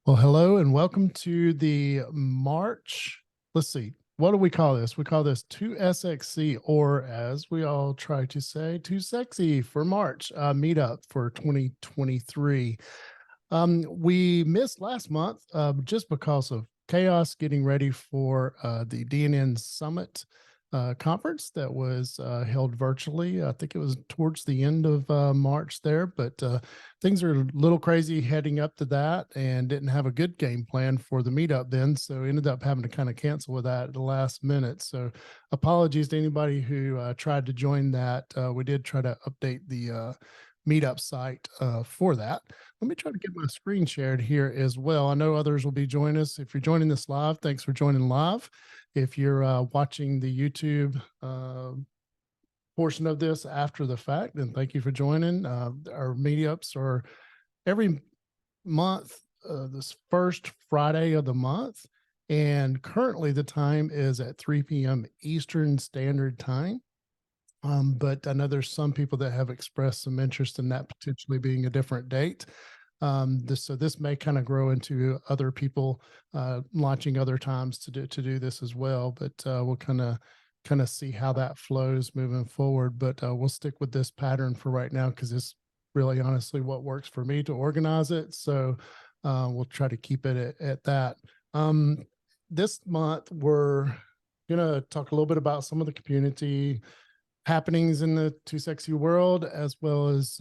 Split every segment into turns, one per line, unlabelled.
Well, hello and welcome to the March. Let's see, what do we call this? We call this 2SXC, or as we all try to say, Too Sexy for March meetup for 2023. We missed last month just because of chaos getting ready for the DNN Summit conference that was held virtually. I think it was towards the end of March there, but things are a little crazy heading up to that and didn't have a good game plan for the meetup then. So ended up having to kind of cancel with that at the last minute. So apologies to anybody who tried to join that. We did try to update the meetup site for that. Let me try to get my screen shared here as well. I know others will be joining us. If you're joining this live, thanks for joining live. If you're watching the YouTube portion of this after the fact, then thank you for joining. Our meetups are every month, this first Friday of the month. And currently the time is at 3 p.m. Eastern Standard Time. But I know there's some people that have expressed some interest in that potentially being a different date. So this may kind of grow into other people launching other times to do this as well. But we'll kind of see how that flows moving forward. But we'll stick with this pattern for right now because it's really honestly what works for me to organize it. So we'll try to keep it at that. This month we're gonna talk a little bit about some of the community happenings in the Too Sexy world, as well as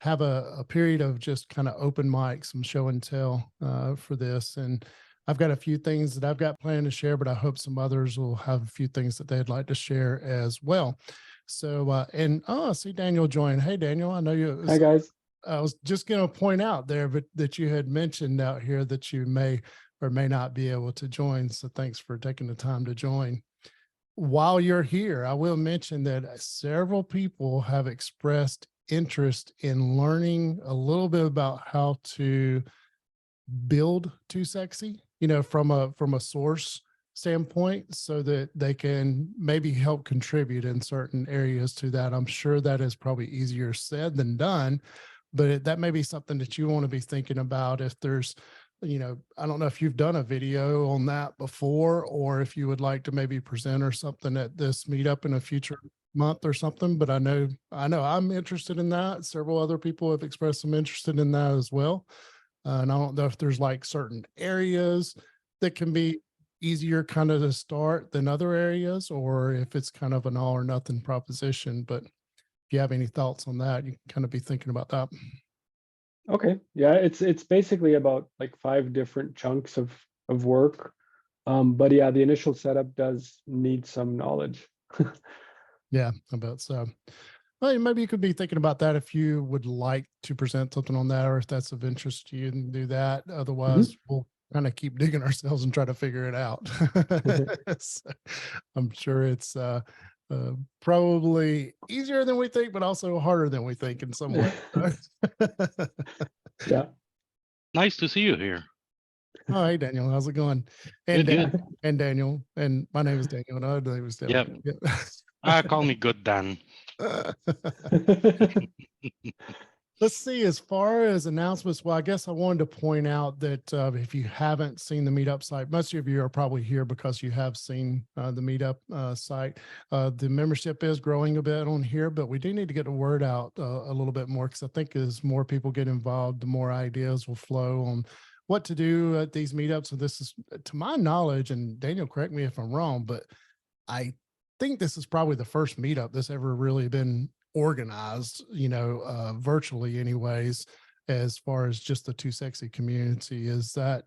have a period of just kind of open mic, some show and tell for this. And I've got a few things that I've got planned to share, but I hope some others will have a few things that they'd like to share as well. So, I see Daniel join. Hey, Daniel, I know you.
Hi, guys.
I was just going to point out there, but that you had mentioned out here that you may or may not be able to join. So thanks for taking the time to join. While you're here, I will mention that several people have expressed interest in learning a little bit about how to build Too Sexy, from a source standpoint, so that they can maybe help contribute in certain areas to that. I'm sure that is probably easier said than done, but that may be something that you want to be thinking about. If there's I don't know if you've done a video on that before, or if you would like to maybe present or something at this meetup in a future month or something, but I know I'm interested in that. Several other people have expressed some interest in that as well. And I don't know if there's like certain areas that can be easier kind of to start than other areas, or if it's kind of an all or nothing proposition. But if you have any thoughts on that, you can kind of be thinking about that.
Okay. Yeah, it's basically about like 5 different chunks of work. But yeah, the initial setup does need some knowledge.
Yeah, I bet so. Well, maybe you could be thinking about that if you would like to present something on that, or if that's of interest to you, and do that. Otherwise, we'll kind of keep digging ourselves and try to figure it out. So, I'm sure it's probably easier than we think, but also harder than we think in some way.
Yeah.
Nice to see you here.
Oh, hey, Daniel, how's it going? And
Good.
and Daniel, and my name is Daniel, and other name is Daniel.
Yep. Call me Good Dan.
Let's see, as far as announcements, well, I guess I wanted to point out that if you haven't seen the Meetup site, most of you are probably here because you have seen the Meetup site. The membership is growing a bit on here, but we do need to get the word out a little bit more, because I think as more people get involved, the more ideas will flow on what to do at these meetups. So this is, to my knowledge, and Daniel, correct me if I'm wrong, but I think this is probably the first meetup that's ever really been organized, virtually anyways, as far as just the Too Sexy community. Is that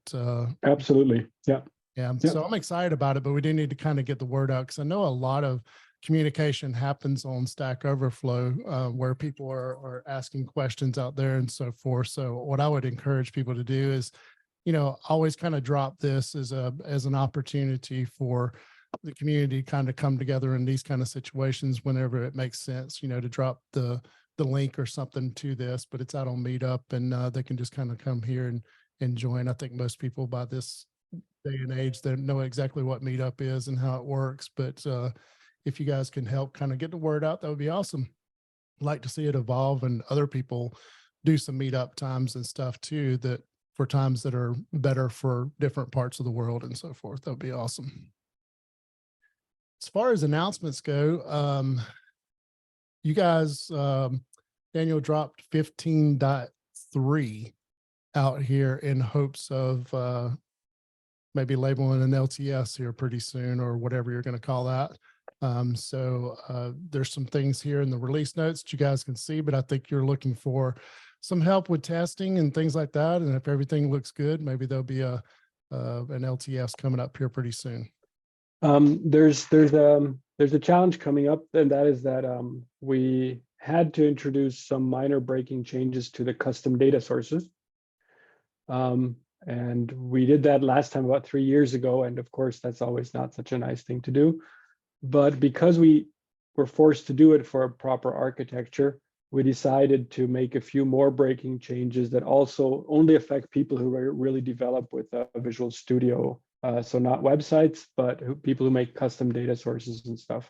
Absolutely. Yeah.
Yeah. So I'm excited about it, but we do need to kind of get the word out, because I know a lot of communication happens on Stack Overflow, where people are asking questions out there and so forth. So what I would encourage people to do is, always kind of drop this as an opportunity for the community kind of come together in these kind of situations whenever it makes sense, to drop the link or something to this. But it's out on Meetup, and they can just kind of come here and join. I think most people by this day and age, they know exactly what Meetup is and how it works. But if you guys can help kind of get the word out, that would be awesome. I'd like to see it evolve and other people do some Meetup times and stuff too, that for times that are better for different parts of the world and so forth. That would be awesome. As far as announcements go, you guys, Daniel dropped 15.3 out here in hopes of maybe labeling an LTS here pretty soon, or whatever you're going to call that. There's some things here in the release notes that you guys can see, but I think you're looking for some help with testing and things like that. And if everything looks good, maybe there'll be an LTS coming up here pretty soon.
There's a challenge coming up, and that is that we had to introduce some minor breaking changes to the custom data sources. And we did that last time about 3 years ago. And of course, that's always not such a nice thing to do. But because we were forced to do it for a proper architecture, we decided to make a few more breaking changes that also only affect people who really develop with a Visual Studio. So not websites, but people who make custom data sources and stuff.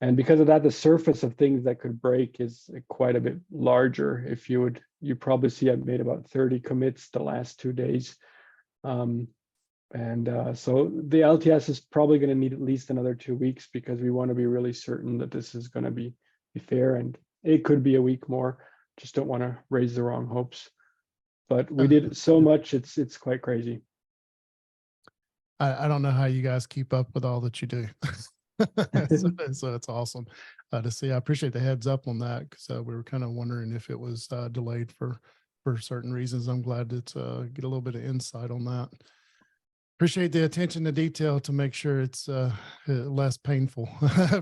And because of that, the surface of things that could break is quite a bit larger. If you probably see I've made about 30 commits the last 2 days. So the LTS is probably going to need at least another 2 weeks, because we want to be really certain that this is going to be fair, and it could be a week more. Just don't want to raise the wrong hopes. But we did so much, it's quite crazy.
I don't know how you guys keep up with all that you do. So it's awesome to see. I appreciate the heads up on that, because we were kind of wondering if it was delayed for certain reasons. I'm glad to get a little bit of insight on that. Appreciate the attention to detail to make sure it's less painful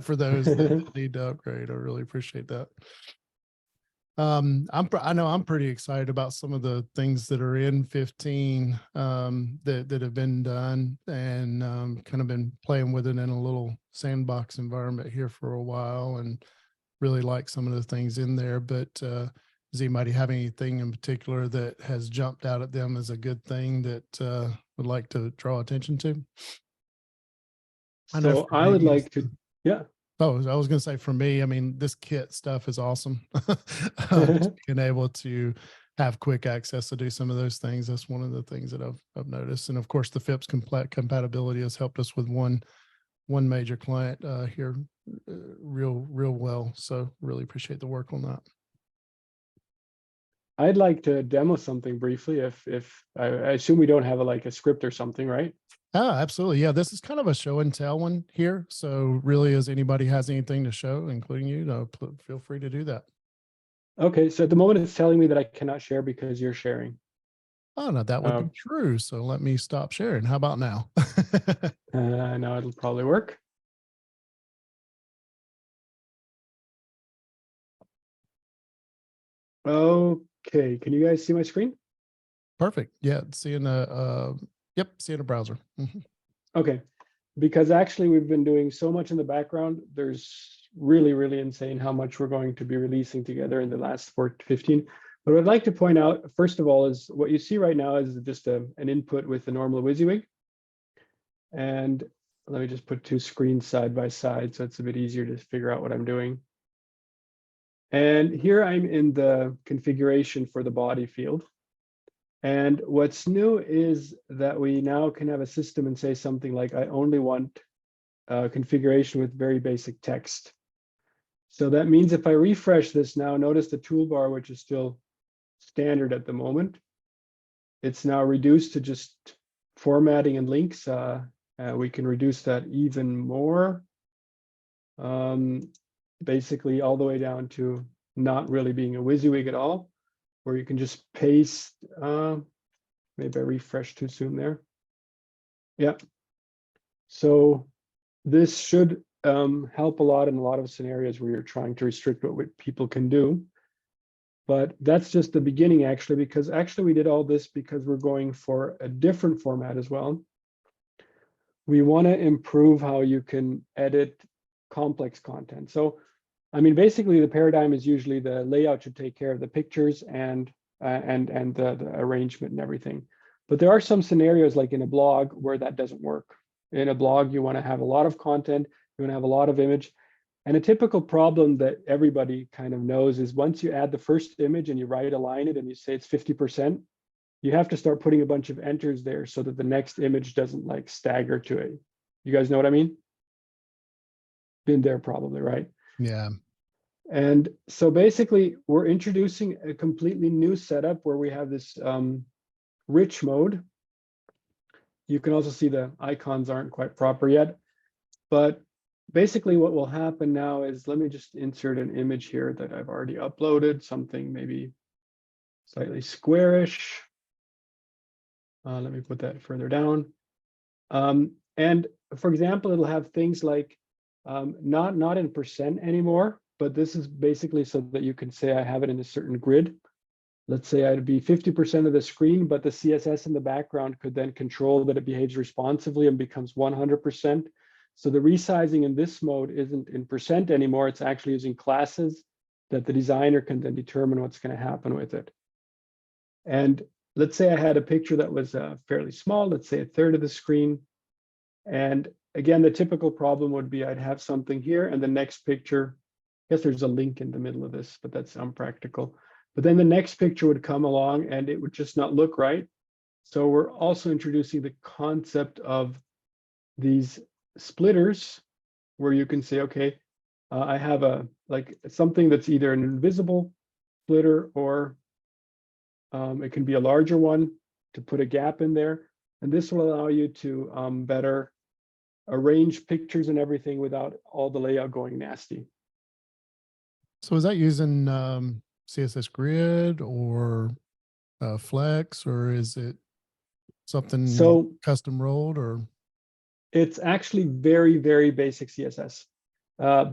for those that need to upgrade. I really appreciate that. I know I'm pretty excited about some of the things that are in 15 that have been done, and kind of been playing with it in a little sandbox environment here for a while, and really like some of the things in there. But does anybody have anything in particular that has jumped out at them as a good thing that would like to draw attention to?
So I would like to, yeah.
Oh, I was going to say, for me, I mean, this kit stuff is awesome. Being able to have quick access to do some of those things, that's one of the things that I've noticed. And of course, the FIPS compatibility has helped us with one major client here real well. So really appreciate the work on that.
I'd like to demo something briefly. If I assume we don't have a script or something, right?
Oh, absolutely. Yeah, this is kind of a show and tell one here. So really, as anybody has anything to show, including you, feel free to do that.
Okay, so at the moment it's telling me that I cannot share because you're sharing.
Oh, no, that would be true. So let me stop sharing. How about now?
Now it'll probably work. Okay, can you guys see my screen?
Perfect. Yeah, seeing seeing a browser.
Okay, because actually we've been doing so much in the background. There's really insane how much we're going to be releasing together in the last 15. But what I'd like to point out, first of all, is what you see right now is just an input with the normal WYSIWYG. And let me just put 2 screens side by side so it's a bit easier to figure out what I'm doing. And here I'm in the configuration for the body field. And what's new is that we now can have a system and say something like, I only want a configuration with very basic text. So that means if I refresh this now, notice the toolbar, which is still standard at the moment, it's now reduced to just formatting and links. We can reduce that even more, basically all the way down to not really being a WYSIWYG at all, where you can just paste, maybe I refreshed too soon there. Yeah. So this should help a lot in a lot of scenarios where you're trying to restrict what people can do. But that's just the beginning, actually, because actually we did all this because we're going for a different format as well. We want to improve how you can edit complex content. So I mean, basically, the paradigm is usually the layout should take care of the pictures and the arrangement and everything. But there are some scenarios, like in a blog, where that doesn't work. In a blog, you want to have a lot of content, you want to have a lot of image. And a typical problem that everybody kind of knows is once you add the first image and you right align it and you say it's 50%, you have to start putting a bunch of enters there so that the next image doesn't like stagger to it. You guys know what I mean? Been there probably, right?
Yeah.
And so basically we're introducing a completely new setup where we have this rich mode. You can also see the icons aren't quite proper yet, but basically what will happen now is, let me just insert an image here that I've already uploaded, something maybe slightly squarish. Let me put that further down. And for example, it'll have things like not in percent anymore, but this is basically so that you can say I have it in a certain grid. Let's say I'd be 50% of the screen, but the CSS in the background could then control that it behaves responsively and becomes 100%. So the resizing in this mode isn't in percent anymore. It's actually using classes that the designer can then determine what's going to happen with it. And let's say I had a picture that was fairly small, let's say a third of the screen. And again, the typical problem would be I'd have something here and the next picture, I guess there's a link in the middle of this, but that's unpractical. But then the next picture would come along and it would just not look right. So we're also introducing the concept of these splitters where you can say, okay, I have a like something that's either an invisible splitter or it can be a larger one to put a gap in there. And this will allow you to better arrange pictures and everything without all the layout going nasty.
So is that using CSS Grid or Flex, or is it something
So
custom rolled? Or
it's actually very, very basic CSS.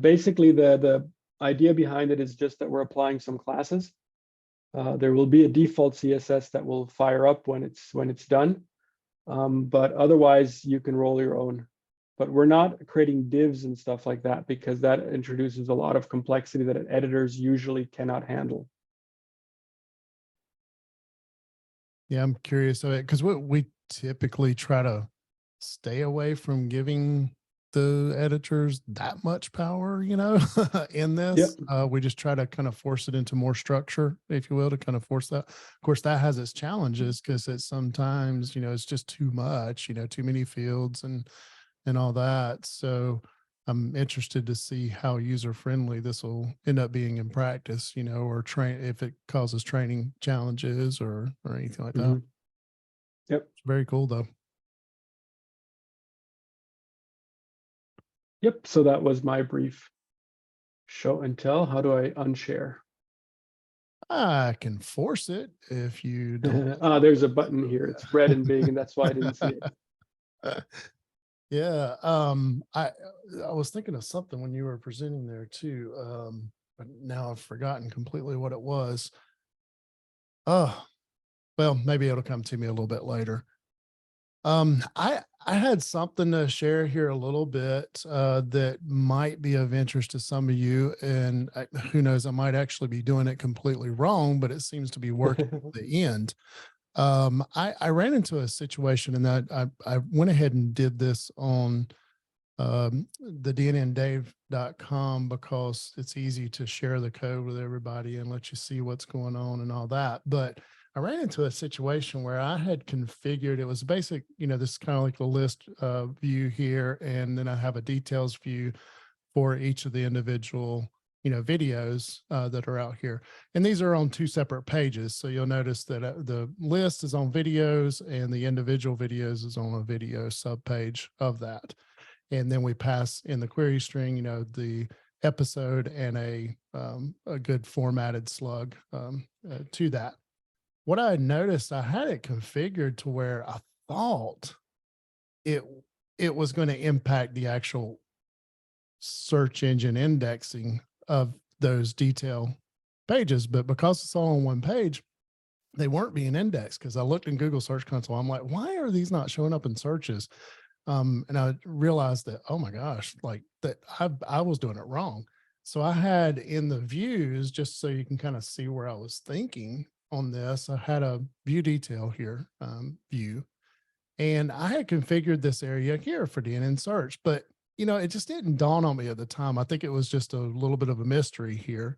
Basically, the idea behind it is just that we're applying some classes. There will be a default CSS that will fire up when it's done, but otherwise you can roll your own. But we're not creating divs and stuff like that because that introduces a lot of complexity that editors usually cannot handle.
yeah, I'm curious of it because we typically try to stay away from giving the editors that much power, you know, in this. We just try to kind of force it into more structure, if you will, to kind of force that. Of course, that has its challenges because it's sometimes, you know, it's just too much, you know, too many fields and all that. So I'm interested to see how user friendly this will end up being in practice, you know, or train if it causes training challenges or anything like that.
Yep.
It's very cool though.
Yep. So that was my brief show and tell. How do I unshare?
I can force it if you don't.
There's a button here. It's red and big, and that's why I didn't see it.
Yeah. I was thinking of something when you were presenting there too. But now I've forgotten completely what it was. Oh, well, maybe it'll come to me a little bit later. I had something to share here a little bit that might be of interest to some of you, and who knows, I might actually be doing it completely wrong, but it seems to be working at the end. I ran into a situation and that I went ahead and did this on the DNNDave.com because it's easy to share the code with everybody and let you see what's going on and all that. But I ran into a situation where I had configured, it was basic, you know, this is kind of like the list view here. And then I have a details view for each of the individual, you know, videos that are out here. And these are on two separate pages. So you'll notice that the list is on videos and the individual videos is on a video subpage of that. And then we pass in the query string, you know, the episode and a good formatted slug to that. What I noticed, I had it configured to where I thought it was going to impact the actual search engine indexing of those detail pages, but because it's all on one page, they weren't being indexed. Because I looked in Google Search Console, I'm like, why are these not showing up in searches? And I realized that, oh my gosh, like that I was doing it wrong. So I had in the views, just so you can kind of see where I was thinking on this, I had a view detail here, view, and I had configured this area here for DNN search, but you know, it just didn't dawn on me at the time. I think it was just a little bit of a mystery here.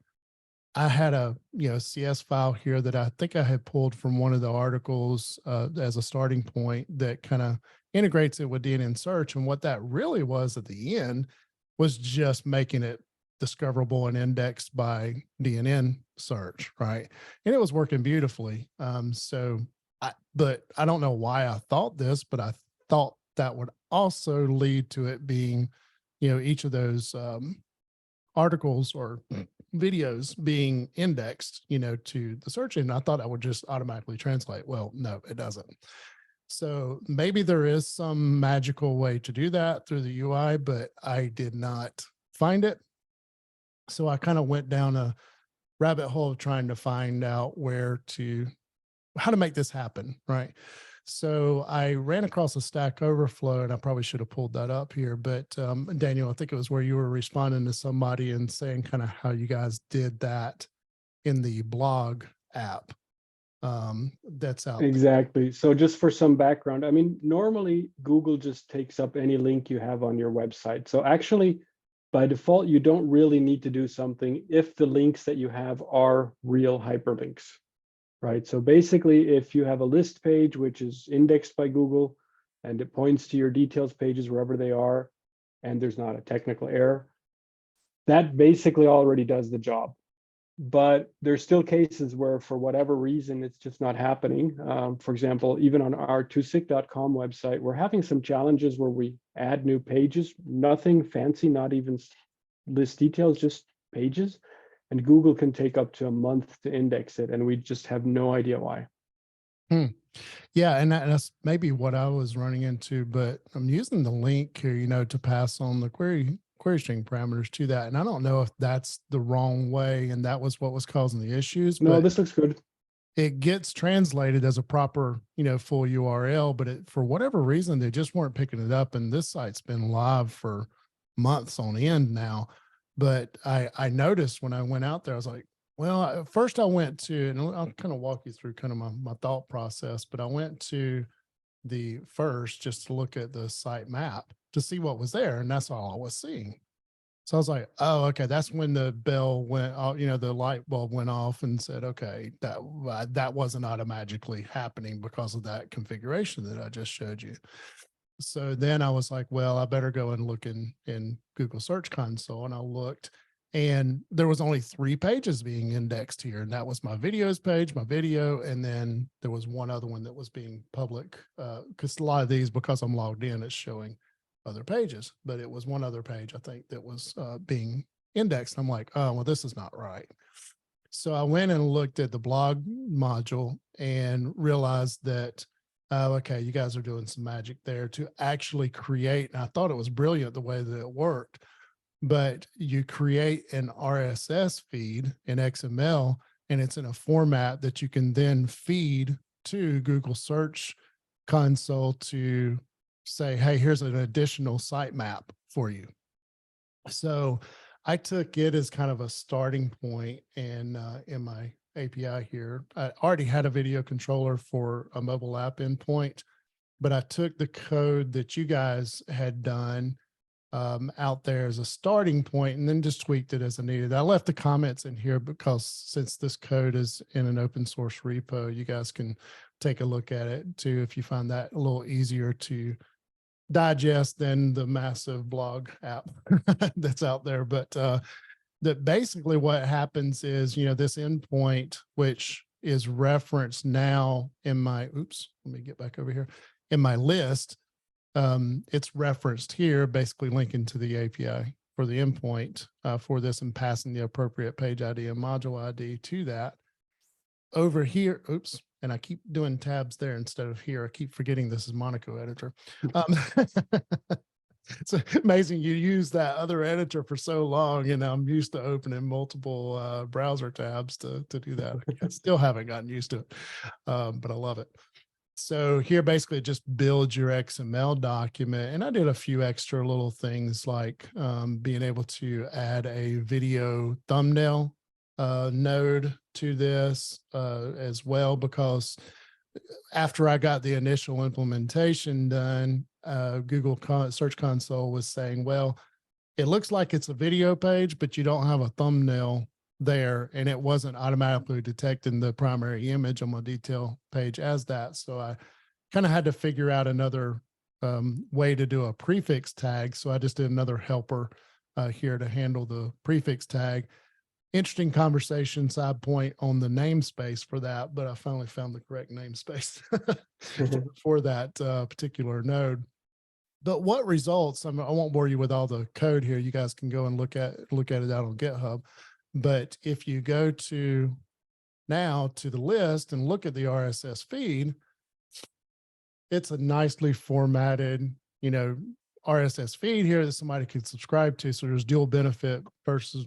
I had a CS file here that I think I had pulled from one of the articles as a starting point that kind of integrates it with DNN search. And what that really was at the end was just making it discoverable and indexed by DNN search, right? And it was working beautifully. But I don't know why I thought this, but I thought that would also lead to it being, each of those articles or videos being indexed, to the search engine. I thought I would just automatically translate. Well, no, it doesn't. So maybe there is some magical way to do that through the UI, but I did not find it. So I kind of went down a rabbit hole of trying to find out how to make this happen, right? So I ran across a Stack Overflow, and I probably should have pulled that up here, but Daniel, I think it was where you were responding to somebody and saying kind of how you guys did that in the blog app that's out.
Exactly. So just for some background, I mean, normally Google just takes up any link you have on your website. So actually, by default, you don't really need to do something if the links that you have are real hyperlinks. Right. So basically, if you have a list page, which is indexed by Google, and it points to your details pages wherever they are, and there's not a technical error, that basically already does the job. But there's still cases where, for whatever reason, it's just not happening. For example, even on our twosick.com website, we're having some challenges where we add new pages, nothing fancy, not even list details, just pages. And Google can take up to a month to index it, and we just have no idea why.
Yeah, and that's maybe what I was running into, but I'm using the link here, to pass on the query string parameters to that. And I don't know if that's the wrong way and that was what was causing the issues.
No,
but
this looks good.
It gets translated as a proper, full URL, but for whatever reason, they just weren't picking it up. And this site's been live for months on end now. But I noticed when I went out there, I was like, well, first I went to, and I'll kind of walk you through kind of my thought process, but I went to the first just to look at the site map to see what was there. And that's all I was seeing. So I was like, oh, okay, that's when the bell went off, the light bulb went off and said, okay, that wasn't automatically happening because of that configuration that I just showed you. So then I was like, well, I better go and look in Google Search Console. And I looked, and there was only 3 pages being indexed here. And that was my videos page, my video, and then there was one other one that was being public, because a lot of these, because I'm logged in, it's showing other pages, but it was one other page, I think, that was being indexed. I'm like, oh, well, this is not right. So I went and looked at the blog module and realized that, okay, you guys are doing some magic there to actually create. And I thought it was brilliant the way that it worked, but you create an RSS feed in XML, and it's in a format that you can then feed to Google Search Console to say, hey, here's an additional sitemap for you. So I took it as kind of a starting point, and in my API here, I already had a video controller for a mobile app endpoint, but I took the code that you guys had done out there as a starting point and then just tweaked it as I needed. I left the comments in here because since this code is in an open source repo, you guys can take a look at it too if you find that a little easier to digest than the massive blog app that's out there. But that basically what happens is, this endpoint, which is referenced now in my, let me get back over here, in my list, it's referenced here, basically linking to the API for the endpoint for this and passing the appropriate page ID and module ID to that. Over here, and I keep doing tabs there instead of here. I keep forgetting this is Monaco editor. It's amazing you use that other editor for so long, and I'm used to opening multiple browser tabs to do that. I still haven't gotten used to it, but I love it. So here basically it just builds your XML document. And I did a few extra little things like being able to add a video thumbnail node to this as well, because after I got the initial implementation done, Google Search Console was saying, well, it looks like it's a video page, but you don't have a thumbnail there, and it wasn't automatically detecting the primary image on my detail page as that. So I kind of had to figure out another way to do a prefix tag. So I just did another helper here to handle the prefix tag. Interesting conversation side point on the namespace for that, but I finally found the correct namespace for that particular node. But what results? I won't bore you with all the code here. You guys can go and look at it out on GitHub. But if you go to now to the list and look at the RSS feed, it's a nicely formatted, RSS feed here that somebody can subscribe to. So there's dual benefit versus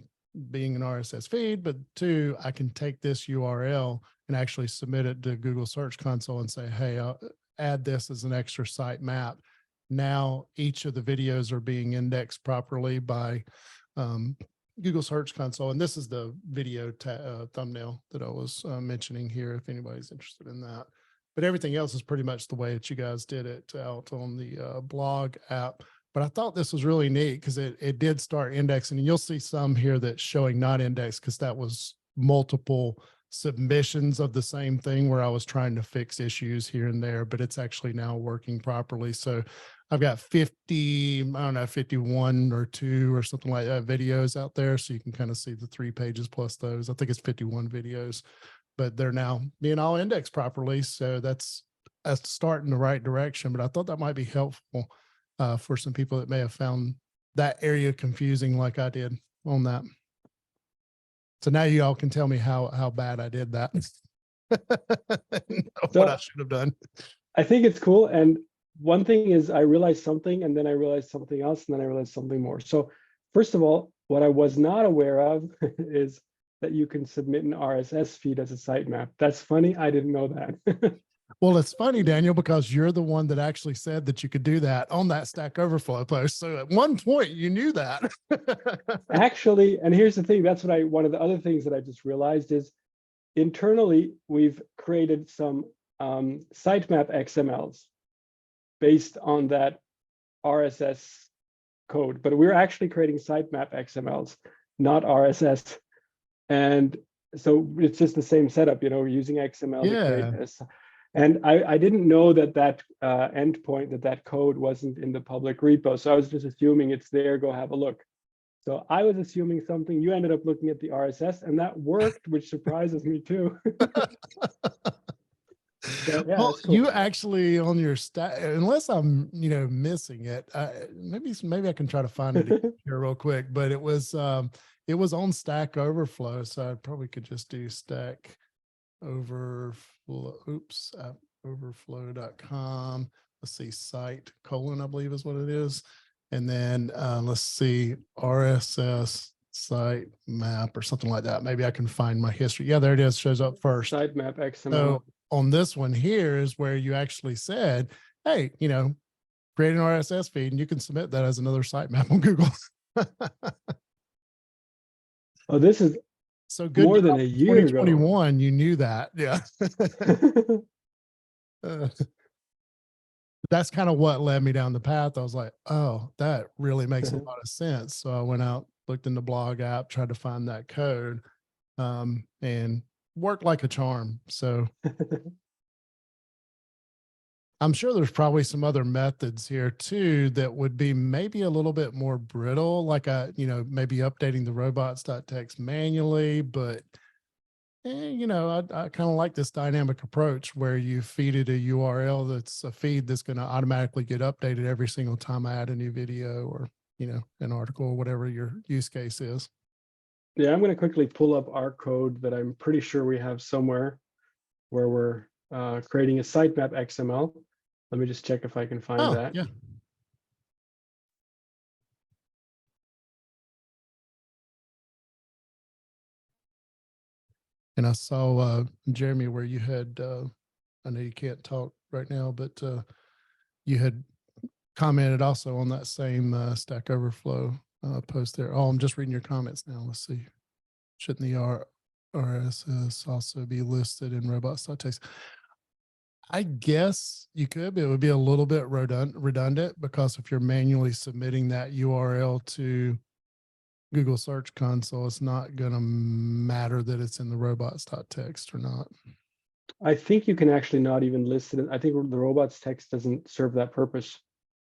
being an RSS feed, but two, I can take this URL and actually submit it to Google Search Console and say, hey, I'll add this as an extra site map. Now each of the videos are being indexed properly by Google Search Console. And this is the video thumbnail that I was mentioning here, if anybody's interested in that. But everything else is pretty much the way that you guys did it out on the blog app. But I thought this was really neat because it did start indexing. And you'll see some here that's showing not indexed because that was multiple submissions of the same thing where I was trying to fix issues here and there, but it's actually now working properly. So I've got 50, I don't know, 51 or 2 or something like that videos out there. So you can kind of see the 3 pages plus those. I think it's 51 videos, but they're now being all indexed properly. So that's a start in the right direction. But I thought that might be helpful for some people that may have found that area confusing like I did on that. So now you all can tell me how bad I did that. What I should have done.
I think it's cool. And one thing is I realized something and then I realized something else and then I realized something more. So first of all, what I was not aware of is that you can submit an RSS feed as a sitemap. That's funny. I didn't know that.
Well, it's funny, Daniel, because you're the one that actually said that you could do that on that Stack Overflow post. So at one point you knew that.
Actually, and here's the thing, that's what one of the other things that I just realized is internally, we've created some sitemap XMLs based on that RSS code, but we're actually creating sitemap XMLs, not RSS. And so it's just the same setup, we're using XML to create this. And I didn't know that endpoint, that code wasn't in the public repo. So I was just assuming it's there, go have a look. So I was assuming something, you ended up looking at the RSS and that worked, which surprises me too. So, yeah,
well,
cool.
You actually on your stack, unless I'm, missing it, maybe I can try to find it here real quick, but it was on Stack Overflow. So I probably could just do Stack Overflow, overflow.com. Let's see, site : I believe is what it is. And then let's see, RSS site map or something like that. Maybe I can find my history. Yeah, there it is. Shows up first.
Sitemap XML.
So on this one here is where you actually said, hey, create an RSS feed and you can submit that as another sitemap on Google.
Oh, this is
so good.
More than a year
2021,
ago.
You knew that. Yeah. That's kind of what led me down the path. I was like, oh, that really makes a lot of sense. So I went out, looked in the blog app, tried to find that code, and worked like a charm. So I'm sure there's probably some other methods here too that would be maybe a little bit more brittle, like maybe updating the robots.txt manually, but I kind of like this dynamic approach where you feed it a URL that's a feed that's going to automatically get updated every single time I add a new video or, an article or whatever your use case is.
Yeah, I'm going to quickly pull up our code that I'm pretty sure we have somewhere where we're creating a sitemap XML. Let me just check if I can find that.
Yeah. And I saw, Jeremy, where you had, I know you can't talk right now, but you had commented also on that same Stack Overflow post there. Oh, I'm just reading your comments now. Let's see. Shouldn't the RSS also be listed in robots.txt? I guess you could, but it would be a little bit redundant because if you're manually submitting that URL to Google Search Console, it's not going to matter that it's in the robots.txt or not.
I think you can actually not even list it. I think the robots text doesn't serve that purpose.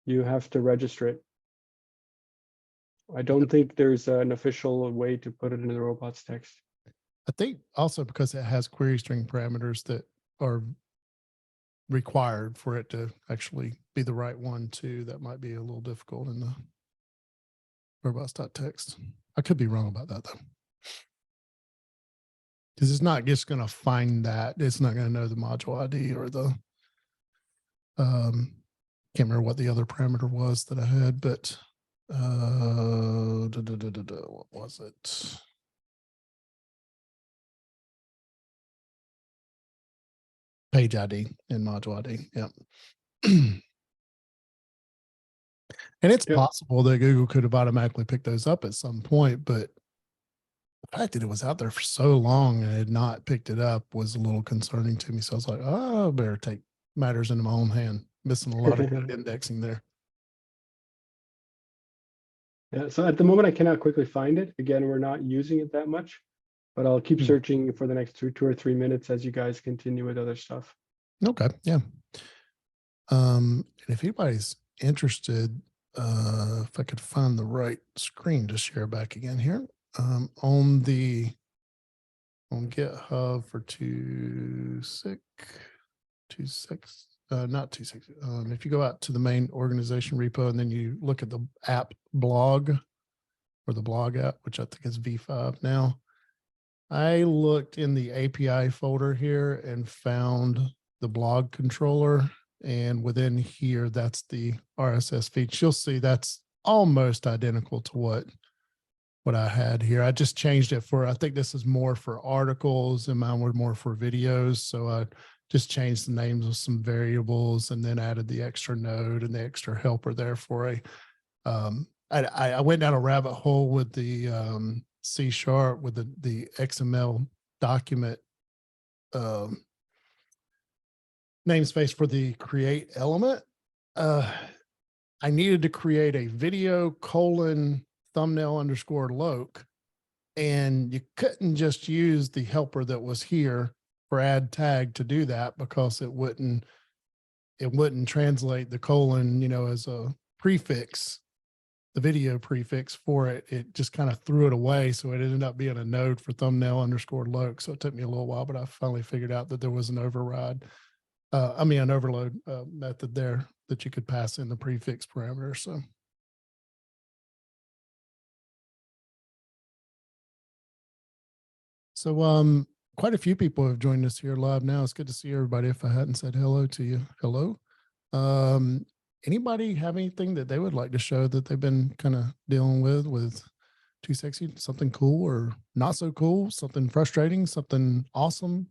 You have to register it. I don't think there's an official way to put it in the robots text.
I think also because it has query string parameters that are required for it to actually be the right one too. That might be a little difficult in the robots.txt. I could be wrong about that though. Because it's not just going to find that. It's not going to know the module ID or the, can't remember what the other parameter was that I had, but what was it? Page ID and module ID. Yep. And it's possible that Google could have automatically picked those up at some point, but the fact that it was out there for so long and had not picked it up was a little concerning to me. So I was like, oh, I better take matters into my own hand. Missing a lot of good indexing there.
Yeah, so at the moment I cannot quickly find it. Again, we're not using it that much, but I'll keep searching for the next two or 3 minutes as you guys continue with other stuff.
Okay, yeah. And if anybody's interested, if I could find the right screen to share back again here, on GitHub for 2.6, not 2.6. If you go out to the main organization repo and then you look at the app blog or the blog app, which I think is V5 now, I looked in the API folder here and found the blog controller. And within here, that's the RSS feed. You'll see that's almost identical to what I had here. I just changed it for, I think this is more for articles and mine were more for videos. So I just changed the names of some variables and then added the extra node and the extra helper there for a, I went down a rabbit hole with the C# with the XML document namespace for the create element. I needed to create a video : thumbnail _ loc, and you couldn't just use the helper that was here for add tag to do that because it wouldn't translate the colon, as a prefix, the video prefix for it. It just kind of threw it away. So it ended up being a node for thumbnail _ loc. So it took me a little while, but I finally figured out that there was an override. An overload method there that you could pass in the prefix parameter. So quite a few people have joined us here live now. It's good to see everybody. If I hadn't said hello to you, hello. Anybody have anything that they would like to show that they've been kind of dealing with Too Sexy? Something cool or not so cool? Something frustrating? Something awesome?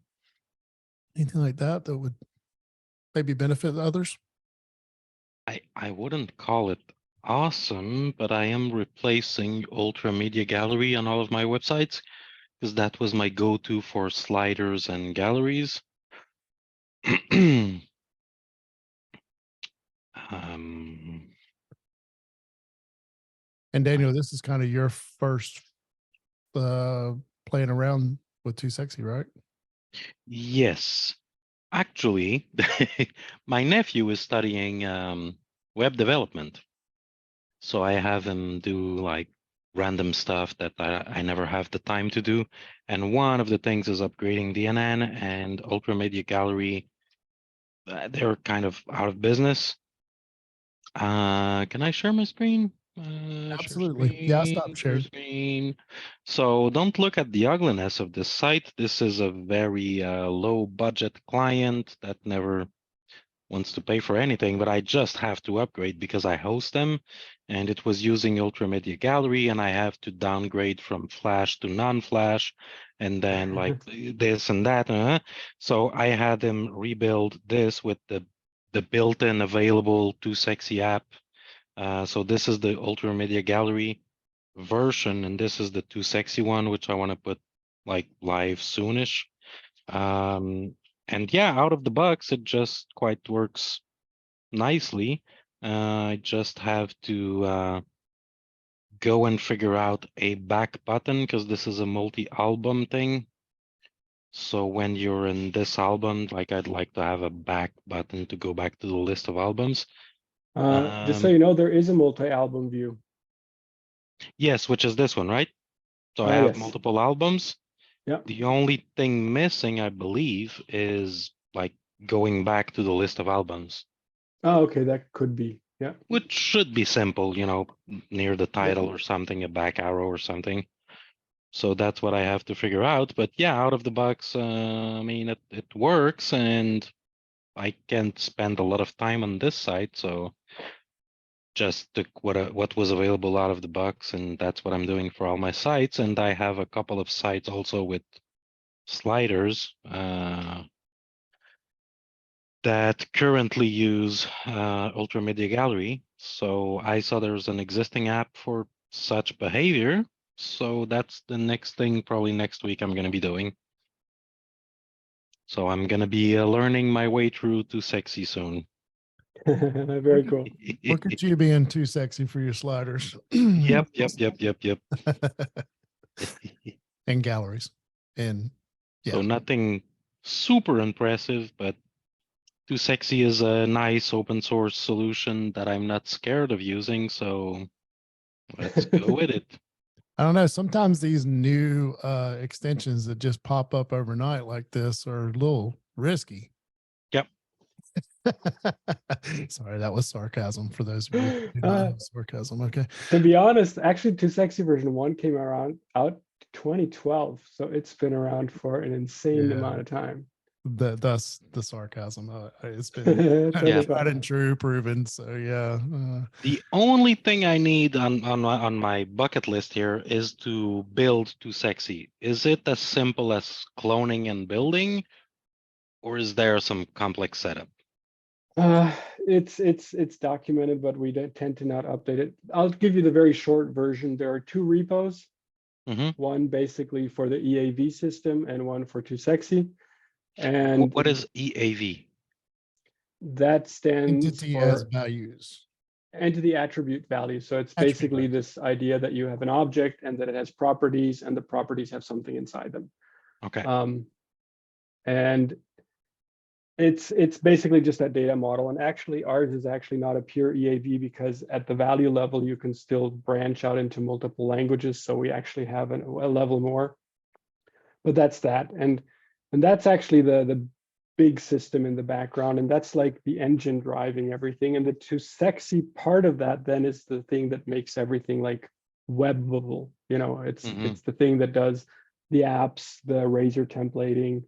Anything like that that would maybe benefit others?
I wouldn't call it awesome, but I am replacing Ultra Media Gallery on all of my websites because that was my go-to for sliders and galleries.
And Daniel, this is kind of your first playing around with Too Sexy, right?
Yes. Actually, my nephew is studying web development. So I have him do like random stuff that I never have the time to do. And one of the things is upgrading DNN and Ultra Media Gallery. They're kind of out of business. Can I share my screen?
Absolutely. Yeah, stop sharing.
Screen. So don't look at the ugliness of this site. This is a very low budget client that never wants to pay for anything, but I just have to upgrade because I host them, and it was using Ultra Media Gallery, and I have to downgrade from Flash to non-Flash, and then like this and that. So I had them rebuild this with the built-in available Too Sexy app. So this is the Ultra Media Gallery version, and this is the Too Sexy one, which I want to put like live soonish. And yeah, out of the box, it just quite works nicely. I just have to go and figure out a back button because this is a multi-album thing. So when you're in this album, like I'd like to have a back button to go back to the list of albums.
Just so you know, there is a multi-album view.
Yes, which is this one, right? So I have
Yes.
multiple albums.
Yeah.
The only thing missing, I believe, is like going back to the list of albums,
Oh, okay, that could be. Yeah.
which should be simple, you know, near the
Yeah.
title or something, a back arrow or something. So that's what I have to figure out. But yeah, out of the box, I mean, it works, and I can't spend a lot of time on this site, so just took what was available out of the box, and that's what I'm doing for all my sites. And I have a couple of sites also with sliders that currently use Ultramedia Gallery. So I saw there's an existing app for such behavior. So that's the next thing, probably next week, I'm going to be doing. So I'm going to be learning my way through to sexy soon.
Very cool.
Look at you being too sexy for your sliders.
Yep.
And galleries. And
So
yeah.
nothing super impressive, but Too Sexy is a nice open source solution that I'm not scared of using. So let's go with it.
I don't know. Sometimes these new extensions that just pop up overnight like this are a little risky.
Yep.
Sorry, that was sarcasm for those of you who do not have sarcasm. Okay.
To be honest, actually, Too Sexy version 1 came out 2012, so it's been around for an insane amount of time.
That's the sarcasm. It's been
Totally
tried and true, proven. So yeah.
The only thing I need on my bucket list here is to build Too Sexy. Is it as simple as cloning and building, or is there some complex setup?
It's documented, but we don't tend to not update it. I'll give you the very short version. There are 2 repos, one basically for the EAV system and one for Too Sexy. And
what is EAV?
that stands
Entity
for
as values.
entity attribute value. So it's
Attribute
basically
value.
this idea that you have an object and that it has properties, and the properties have something inside them.
Okay.
And it's basically just that data model. And actually ours is actually not a pure EAV, because at the value level, you can still branch out into multiple languages. So we actually have a level more, but that's that. And that's actually the big system in the background. And that's like the engine driving everything. And the Too Sexy part of that then is the thing that makes everything like webbable. You know, it's the thing that does the apps, the Razor templating,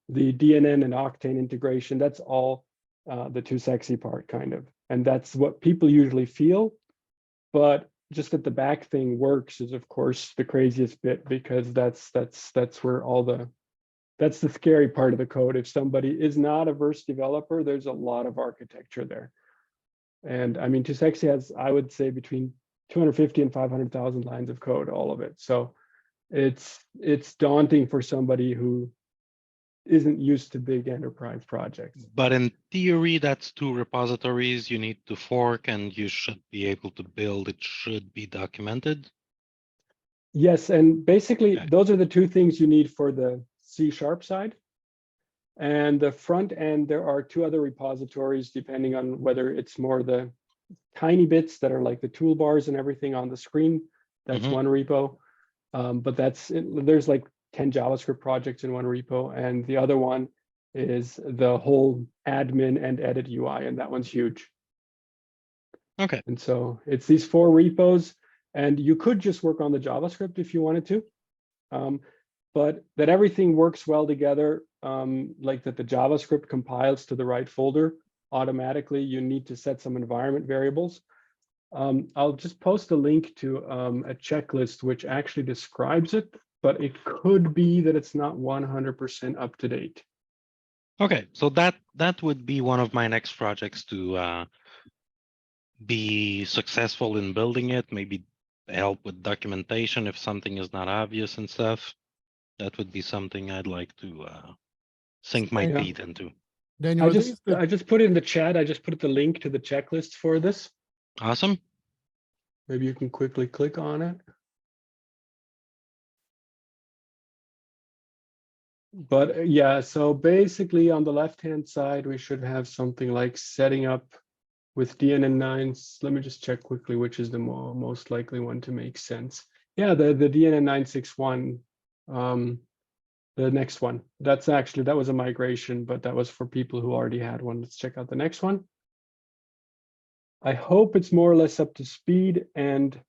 the DNN and Octane integration. That's all the Too Sexy part, kind of. And that's what people usually feel. But just that the back thing works is, of course, the craziest bit, because that's where that's the scary part of the code. If somebody is not a versed developer, there's a lot of architecture there. And I mean, Too Sexy has, I would say, between 250 and 500,000 lines of code, all of it. So it's daunting for somebody who isn't used to big enterprise projects.
But in theory, that's 2 repositories you need to fork, and you should be able to build. It should be documented.
Yes, and basically those are the 2 things you need for the C# side. And the front end, there are 2 other repositories, depending on whether it's more the tiny bits that are like the toolbars and everything on the screen. That's one repo. But there's like 10 JavaScript projects in one repo, and the other one is the whole admin and edit UI, and that one's huge.
Okay.
And so it's these 4 repos, and you could just work on the JavaScript if you wanted to, but that everything works well together, like that the JavaScript compiles to the right folder automatically. You need to set some environment variables. I'll just post a link to a checklist which actually describes it, but it could be that it's not 100% up to date.
Okay, so that would be one of my next projects to be successful in building it, maybe help with documentation if something is not obvious and stuff. That would be something I'd like to sink my teeth into.
Daniel,
I just put it in the chat. I just put the link to the checklist for this.
Awesome.
Maybe you can quickly click on it. But yeah, so basically on the left-hand side, we should have something like setting up with DNN 9s. Let me just check quickly which is the most likely one to make sense. Yeah, the DNN 961, the next one. That was a migration, but that was for people who already had one. Let's check out the next one. I hope it's more or less up to speed, and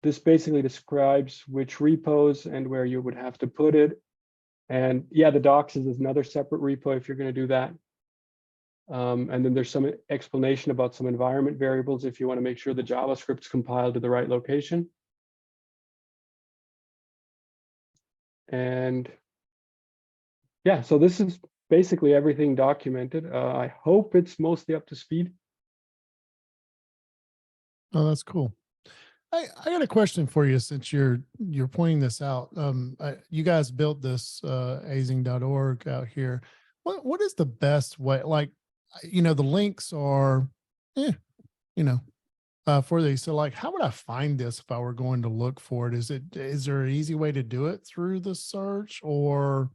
this basically describes which repos and where you would have to put it. And yeah, the docs is another separate repo if you're going to do that. And then there's some explanation about some environment variables if you want to make sure the JavaScript's compiled to the right location. And yeah, so this is basically everything documented. I hope it's mostly up to speed.
Oh, that's cool. I got a question for you since you're pointing this out. You guys built this azing.org out here. What is the best way? Like, the links are, for these. So like, how would I find this if I were going to look for it? Is there an easy way to do it through the search, or?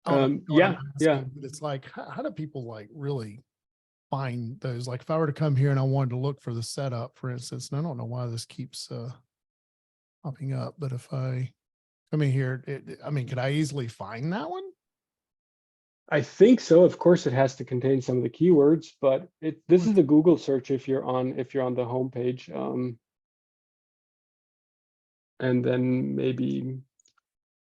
I don't know what I'm asking, but it's like, how do people like really find those? Like if I were to come here and I wanted to look for the setup, for instance, and I don't know why this keeps popping up, but if I come in here, could I easily find that one?
I think so. Of course, it has to contain some of the keywords, but this is the Google search if you're on the home page. And then maybe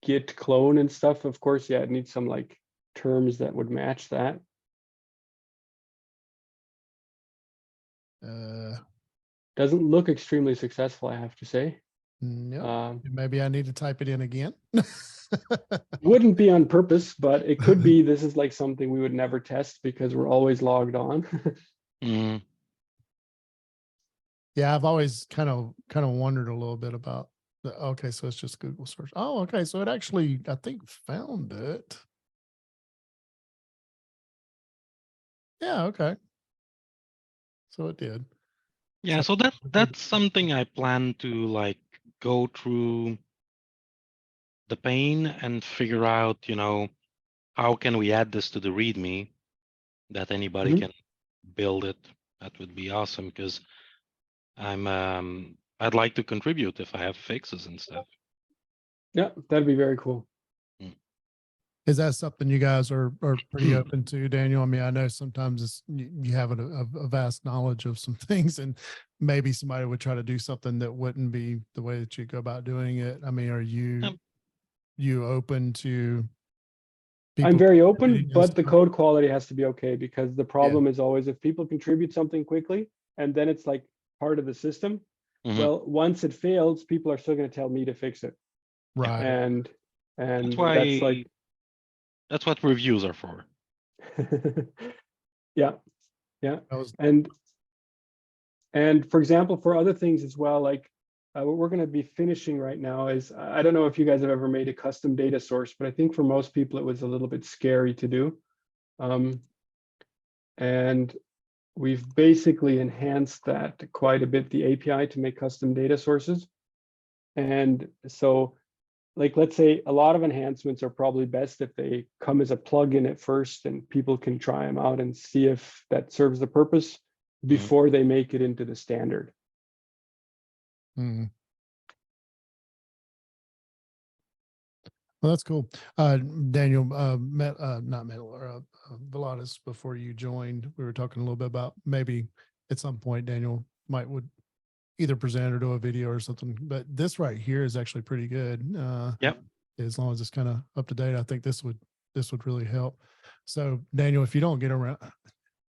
git clone and stuff. Of course, yeah, it needs some like terms that would match that. Doesn't look extremely successful, I have to say.
No, maybe I need to type it in again.
Wouldn't be on purpose, but it could be. This is like something we would never test because we're always logged on.
Yeah, I've always kind of wondered a little bit about okay, so it's just Google search. Oh, okay, so it actually, I think, found it. Yeah, okay. So it did.
Yeah, so that's something I plan to like go through the pain and figure out, how can we add this to the README that anybody can build it. That would be awesome because I'd like to contribute if I have fixes and stuff.
Yeah, that'd be very cool.
Is that something you guys are pretty open to, Daniel? I mean, I know sometimes you have a vast knowledge of some things, and maybe somebody would try to do something that wouldn't be the way that you go about doing it. I mean, are you open to people?
I'm very open, but the code quality has to be okay, because the problem is always if people contribute something quickly and then it's like part of the system, well, once it fails, people are still going to tell me to fix it.
Right.
And
that's what reviews are for.
Yeah. And for example, for other things as well, like what we're going to be finishing right now is, I don't know if you guys have ever made a custom data source, but I think for most people it was a little bit scary to do. And we've basically enhanced that quite a bit, the API, to make custom data sources. And so, like, let's say a lot of enhancements are probably best if they come as a plugin at first and people can try them out and see if that serves the purpose before they make it into the standard.
Well, that's cool. Daniel, not Metal, Veladas, before you joined, we were talking a little bit about maybe at some point Daniel would either present or do a video or something, but this right here is actually pretty good.
Yep.
As long as it's kind of up to date, I think this would really help. So Daniel, if you don't get around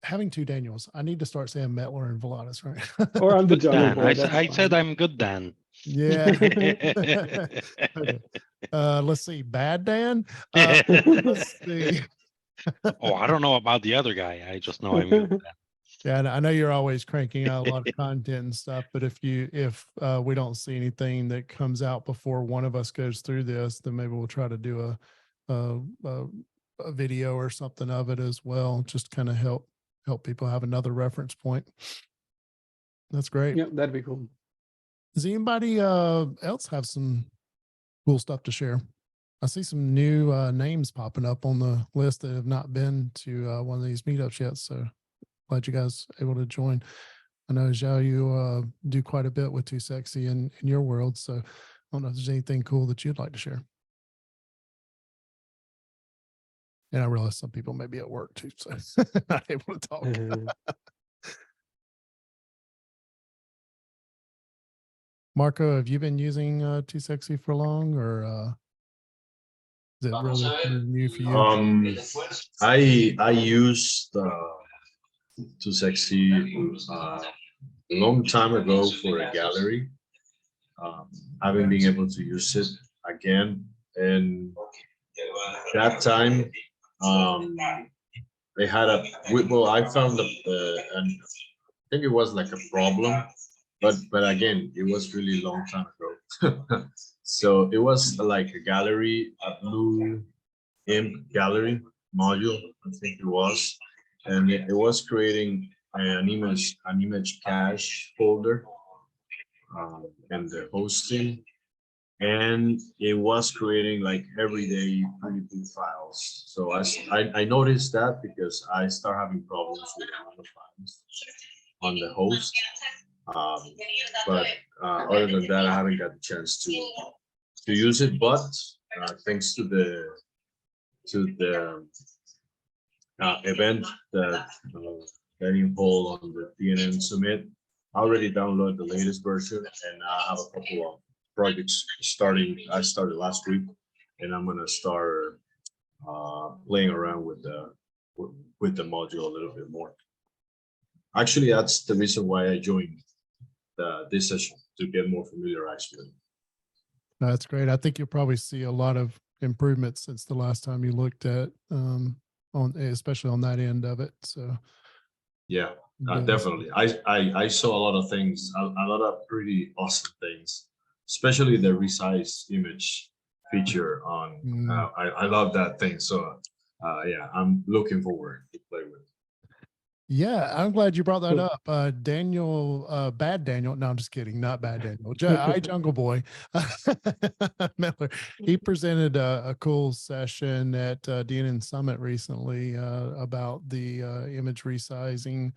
having two Daniels, I need to start saying Metler and Veladas, right?
Or I'm the jungle boy.
I said I'm good, Dan.
Yeah. Okay. Let's see. Bad Dan. Let's see.
Oh, I don't know about the other guy. I just know I'm good, Dan.
Yeah, and I know you're always cranking out a lot of content and stuff, but if we don't see anything that comes out before one of us goes through this, then maybe we'll try to do a video or something of it as well, just kind of help people have another reference point. That's great.
Yeah, that'd be cool.
Does anybody else have some cool stuff to share? I see some new names popping up on the list that have not been to one of these meetups yet. So glad you guys able to join. I know, Zhao, you do quite a bit with Too Sexy in your world. So I don't know if there's anything cool that you'd like to share. And I realize some people may be at work too, so not able to talk. Marco, have you been using Too Sexy for long, or is it really new for you?
I used Too Sexy a long time ago for a gallery. Haven't been able to use it again, and that time they had I found and I think it was like a problem, but again, it was really a long time ago. So it was like a gallery, a blue imp gallery module, I think it was, and it was creating an image cache folder, and the hosting, and it was creating like everyday pretty big files. So I noticed that because I start having problems with a lot of files on the host. But other than that, I haven't got the chance to use it. But thanks to the event that Danny Paul on the DNN Summit, I already downloaded the latest version, and I have a couple of projects starting. I started last week, and I'm gonna start playing around with the module a little bit more. Actually, that's the reason why I joined this session, to get more familiarized with it.
That's great. I think you'll probably see a lot of improvements since the last time you looked at especially on that end of it. So
yeah, definitely. I saw a lot of things, a lot of pretty awesome things, especially the resize image feature on. I love that thing. So yeah, I'm looking forward to play with it.
Yeah, I'm glad you brought that up. Daniel, Bad Daniel. No, I'm just kidding. Not Bad Daniel. Jungle Boy Miller. He presented a cool session at DNN Summit recently about the image resizing,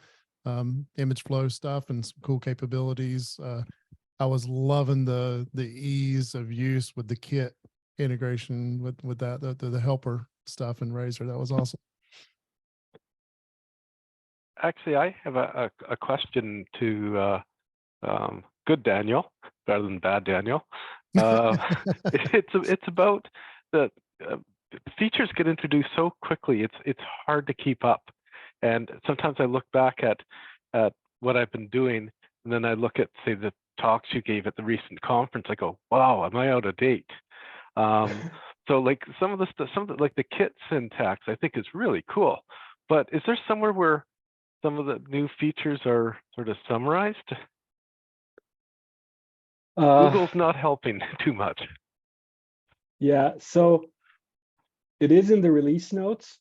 image flow stuff, and some cool capabilities. I was loving the ease of use with the kit integration with that, the helper stuff in Razor. That was awesome.
Actually, I have a question to good Daniel, better than bad Daniel. It's about the features get introduced so quickly. It's hard to keep up, and sometimes I look back at what I've been doing, and then I look at, say, the talks you gave at the recent conference. I go, wow, am I out of date? So like some of the like the kit syntax, I think is really cool. But is there somewhere where some of the new features are sort of summarized? Google's not helping too much.
Yeah, so it is in the release notes,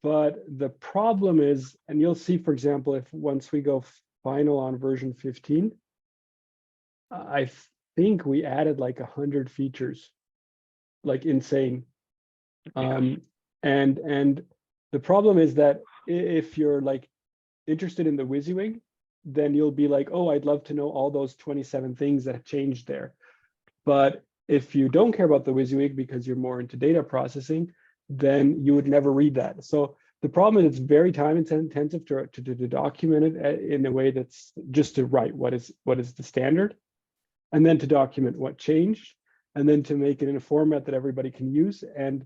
but the problem is, and you'll see, for example, if once we go final on version 15, I think we added like 100 features, like insane.
Yes.
And the problem is that if you're like interested in the WYSIWYG, then you'll be like, oh, I'd love to know all those 27 things that changed there. But if you don't care about the WYSIWYG because you're more into data processing, then you would never read that. So the problem is it's very time intensive to document it in a way that's just to write what is the standard, and then to document what changed, and then to make it in a format that everybody can use. And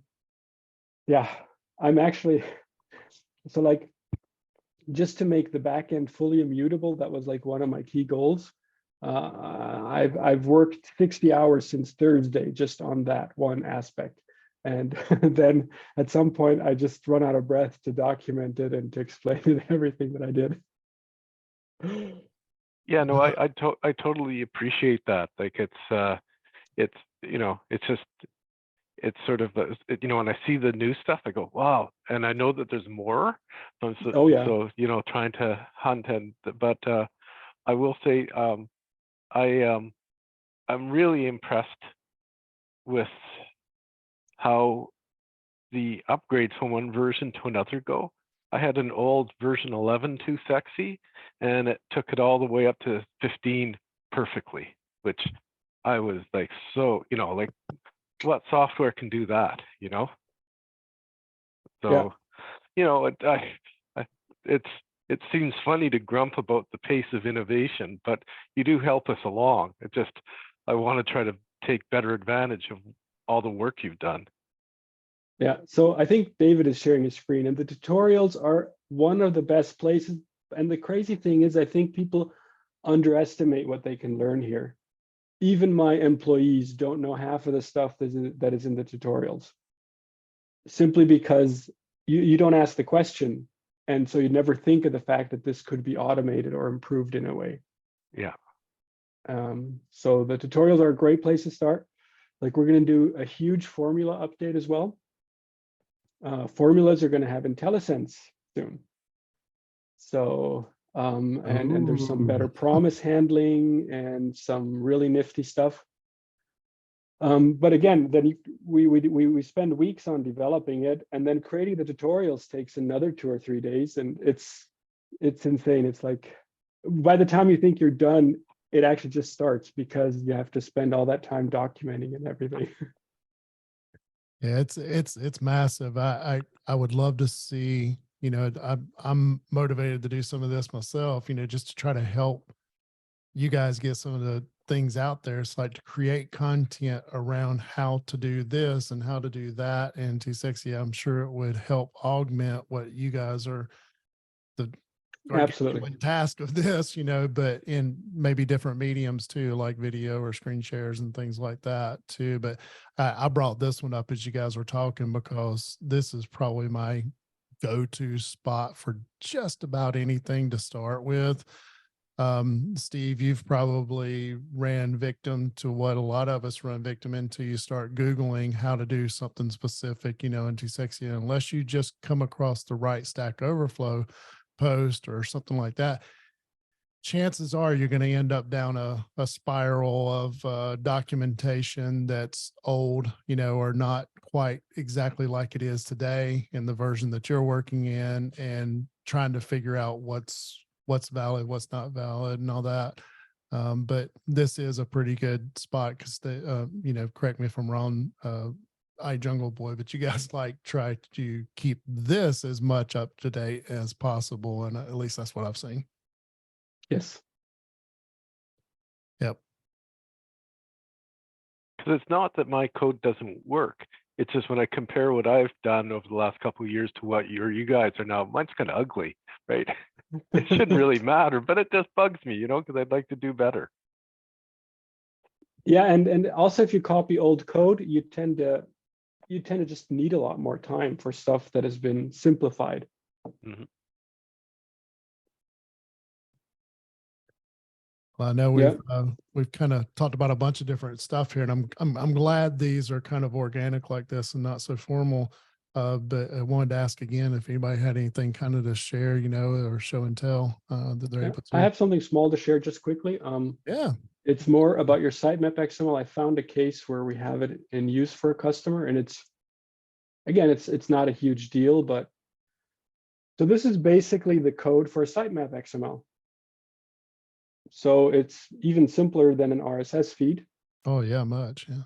yeah, I'm actually, so like, just to make the backend fully immutable, that was like one of my key goals. I've worked 60 hours since Thursday just on that one aspect. And then at some point, I just run out of breath to document it and to explain everything that I did.
Yeah, no, I totally appreciate that. Like it's you know, it's sort of you know, when I see the new stuff, I go, wow, and I know that there's more. So,
oh yeah.
So you know, trying to hunt but I will say I'm really impressed with how the upgrades from one version to another go. I had an old version 11 too sexy, and it took it all the way up to 15 perfectly, which I was like, so, you know, like what software can do that, you know? So,
Yeah.
you know, it seems funny to grump about the pace of innovation, but you do help us along. I want to try to take better advantage of all the work you've done.
Yeah, so I think David is sharing his screen, and the tutorials are one of the best places. And the crazy thing is, I think people underestimate what they can learn here. Even my employees don't know half of the stuff that is in the tutorials, simply because you don't ask the question. And so you never think of the fact that this could be automated or improved in a way.
Yeah.
So the tutorials are a great place to start. Like, we're going to do a huge formula update as well. Formulas are going to have IntelliSense soon. So, and there's some better promise handling and some really nifty stuff. But again, then we spend weeks on developing it, and then creating the tutorials takes another 2 or 3 days, and it's insane. It's like, by the time you think you're done, it actually just starts, because you have to spend all that time documenting and everything.
Yeah, it's massive. I would love to see, you know, I'm motivated to do some of this myself, you know, just to try to help you guys get some of the things out there. It's like to create content around how to do this and how to do that. And Too Sexy, I'm sure it would help augment what you guys are
Absolutely.
task of this, you know, but in maybe different mediums too, like video or screen shares and things like that too. But I brought this one up as you guys were talking, because this is probably my go-to spot for just about anything to start with. Steve, you've probably ran victim to what a lot of us run victim into. You start Googling how to do something specific, you know, in Too Sexy, unless you just come across the right Stack Overflow post or something like that, chances are you're going to end up down a spiral of documentation that's old, you know, or not quite exactly like it is today in the version that you're working in, and trying to figure out what's valid, what's not valid, and all that. But this is a pretty good spot, because you know, correct me if I'm wrong, Jungle Boy, but you guys like try to keep this as much up to date as possible, and at least that's what I've seen.
Yes.
Yep.
Because it's not that my code doesn't work. It's just when I compare what I've done over the last couple of years to what you guys are now, mine's kind of ugly, right? It shouldn't really matter, but it just bugs me, you know, because I'd like to do better.
Yeah, and also, if you copy old code, you tend to just need a lot more time for stuff that has been simplified.
Mm-hmm.
Well, I know we've kind of talked about a bunch of different stuff here, and I'm glad these are kind of organic like this and not so formal. But I wanted to ask again if anybody had anything kind of to share, you know, or show and tell that they're able to.
I have something small to share just quickly.
Yeah.
It's more about your sitemap XML. I found a case where we have it in use for a customer, and it's not a huge deal, but so this is basically the code for a sitemap XML. So it's even simpler than an RSS feed.
Oh yeah, much, yeah.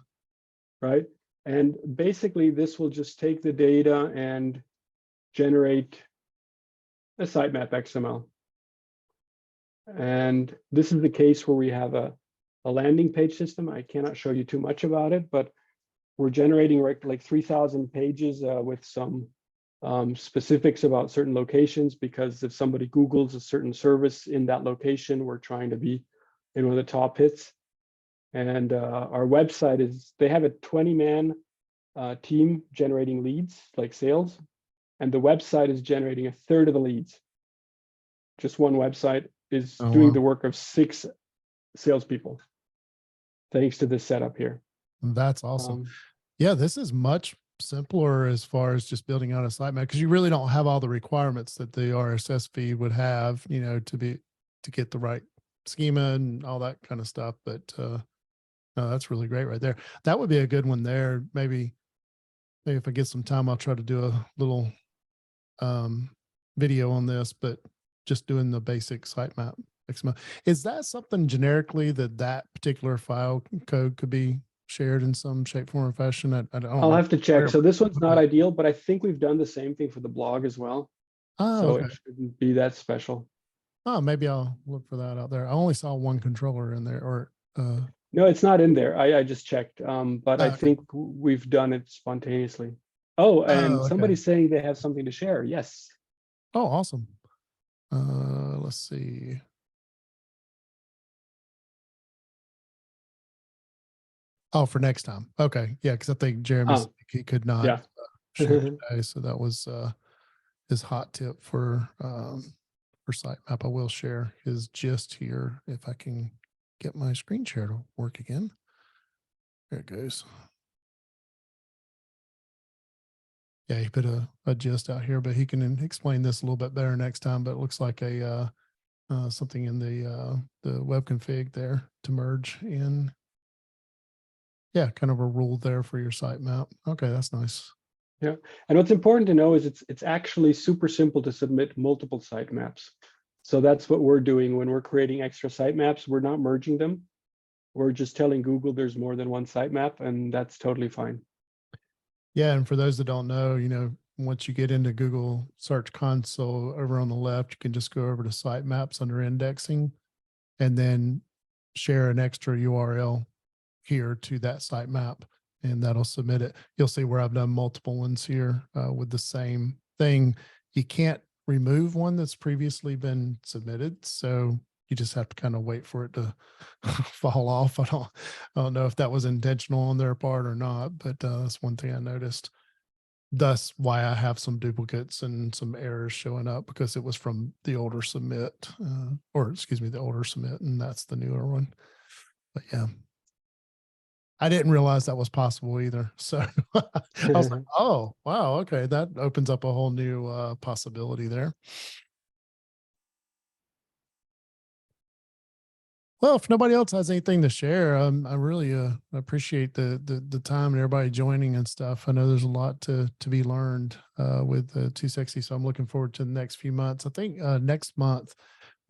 Right. And basically this will just take the data and generate a sitemap XML. And this is the case where we have a landing page system. I cannot show you too much about it, but we're generating like 3,000 pages with some specifics about certain locations, because if somebody Googles a certain service in that location, we're trying to be in one of the top hits. And our website they have a 20-man team generating leads, like sales, and the website is generating a third of the leads. Just one website is doing the work of 6 salespeople, thanks to this setup here.
That's awesome. Yeah, this is much simpler as far as just building out a sitemap, because you really don't have all the requirements that the RSS feed would have, you know, to get the right schema and all that kind of stuff. But no, that's really great right there. That would be a good one there. Maybe if I get some time, I'll try to do a little video on this, but just doing the basic sitemap XML. Is that something generically that particular file code could be shared in some shape, form, or fashion? I don't
I'll
know.
have to check. So this one's not
Okay.
ideal, but I think we've done the same thing for the blog as well.
Oh,
So
okay.
it shouldn't be that special.
Oh, maybe I'll look for that out there. I only saw one controller in there, or
No, it's not in there. I just checked. But I
okay.
think we've done it spontaneously. Oh, and
okay.
somebody's saying they have something to share. Yes.
Oh, awesome. Let's see. Oh, for next time. Okay. Yeah, because I think Jeremy said he could not
yeah.
share today. So that was his hot tip for sitemap. I will share his gist here if I can get my screen share to work again. There it goes. Yeah, he put a gist out here, but he can explain this a little bit better next time. But it looks like a something in the web config there to merge in. Yeah, kind of a rule there for your sitemap. Okay, that's nice.
Yeah, and what's important to know is it's actually super simple to submit multiple sitemaps. So that's what we're doing when we're creating extra sitemaps. We're not merging them. We're just telling Google there's more than one sitemap, and that's totally fine.
Yeah, and for those that don't know, once you get into Google Search Console over on the left, you can just go over to sitemaps under indexing and then share an extra URL here to that sitemap, and that'll submit it. You'll see where I've done multiple ones here with the same thing. You can't remove one that's previously been submitted, so you just have to kind of wait for it to fall off. I don't know if that was intentional on their part or not, but that's one thing I noticed. Thus why I have some duplicates and some errors showing up, because it was from the older submit, the older submit, and that's the newer one. But yeah, I didn't realize that was possible either. So I was like, oh, wow, okay, that opens up a whole new possibility there. Well, if nobody else has anything to share, I really appreciate the time and everybody joining and stuff. I know there's a lot to be learned with Too Sexy, so I'm looking forward to the next few months. I think next month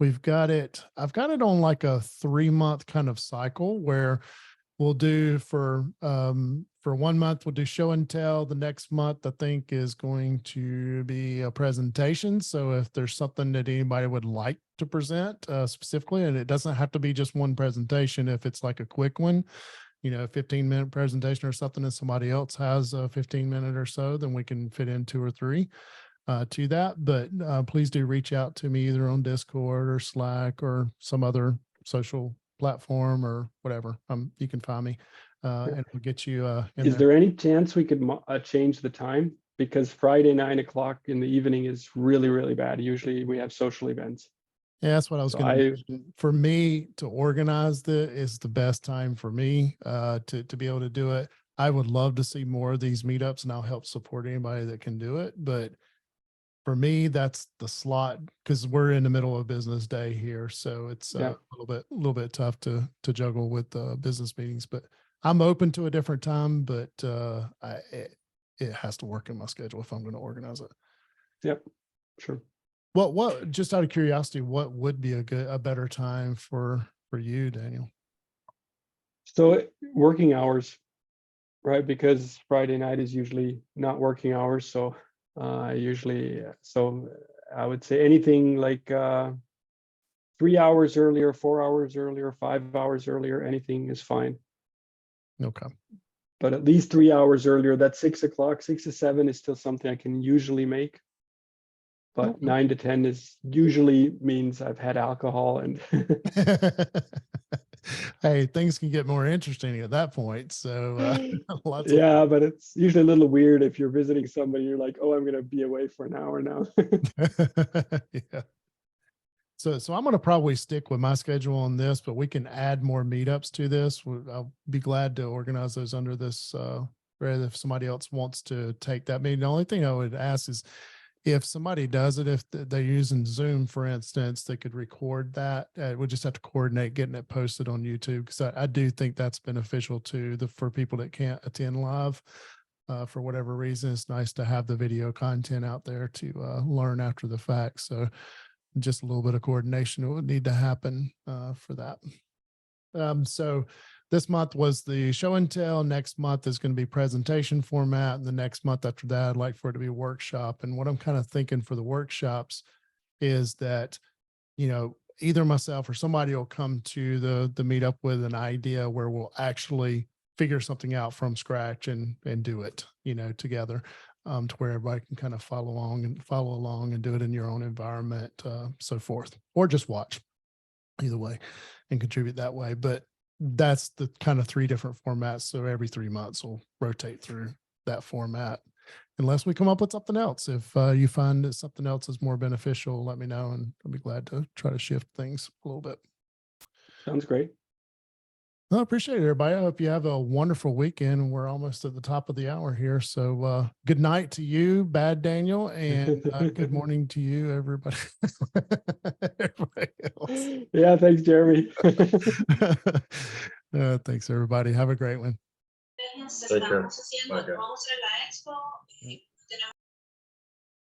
I've got it on like a 3-month kind of cycle where we'll do for 1 month, we'll do show and tell. The next month, I think, is going to be a presentation. So if there's something that anybody would like to present specifically, and it doesn't have to be just one presentation, if it's like a quick one, a 15-minute presentation or something, and somebody else has a 15-minute or so, then we can fit in 2 or 3 to that. But please do reach out to me either on Discord or Slack or some other social platform or whatever. You can find me and we'll get you in
Is there any chance we could change the time? Because Friday 9 o'clock in the evening is really, really bad. Usually we have social events.
Yeah, that's what I was going to mention. For me to organize is the best time for me to be able to do it. I would love to see more of these meetups, and I'll help support anybody that can do it. But for me, that's the slot, because we're in the middle of business day here, so it's a little bit tough to juggle with business meetings. But I'm open to a different time, but it has to work in my schedule if I'm going to organize it.
Yep, sure.
What? Just out of curiosity, what would be a better time for you, Daniel?
So working hours, right? Because Friday night is usually not working hours, so. I would say anything like 3 hours earlier, 4 hours earlier, 5 hours earlier, anything is fine.
Okay.
But at least 3 hours earlier, that 6 o'clock, 6 to 7 is still something I can usually make. But
okay.
9 to 10 is usually means I've had alcohol and
hey, things can get more interesting at that point. So
yeah, but it's usually a little weird if you're visiting somebody, you're like, oh, I'm going to be away for an hour now.
Yeah. So I'm going to probably stick with my schedule on this, but we can add more meetups to this. I'll be glad to organize those under this, rather if somebody else wants to take that meeting. The only thing I would ask is, if somebody does it, if they're using Zoom, for instance, they could record that. We just have to coordinate getting it posted on YouTube, because I do think that's beneficial too, for people that can't attend live for whatever reason. It's nice to have the video content out there to learn after the fact. So just a little bit of coordination would need to happen for that. So this month was the show and tell. Next month is going to be presentation format. And the next month after that, I'd like for it to be a workshop. And what I'm kind of thinking for the workshops is that, you know, either myself or somebody will come to the meetup with an idea where we'll actually figure something out from scratch and do it, you know, together, to where everybody can kind of follow along and do it in your own environment, so forth, or just watch either way and contribute that way. But that's the kind of 3 different formats. So every 3 months we'll rotate through that format, unless we come up with something else. If you find that something else is more beneficial, let me know, and I'll be glad to try to shift things a little bit.
Sounds great.
I appreciate it, everybody. I hope you have a wonderful weekend. We're almost at the top of the hour here. So good night to you, Bad Daniel, and good morning to you, everybody. Everybody else.
Yeah, thanks, Jeremy.
Thanks, everybody. Have a great one.
Take care. Bye, guys.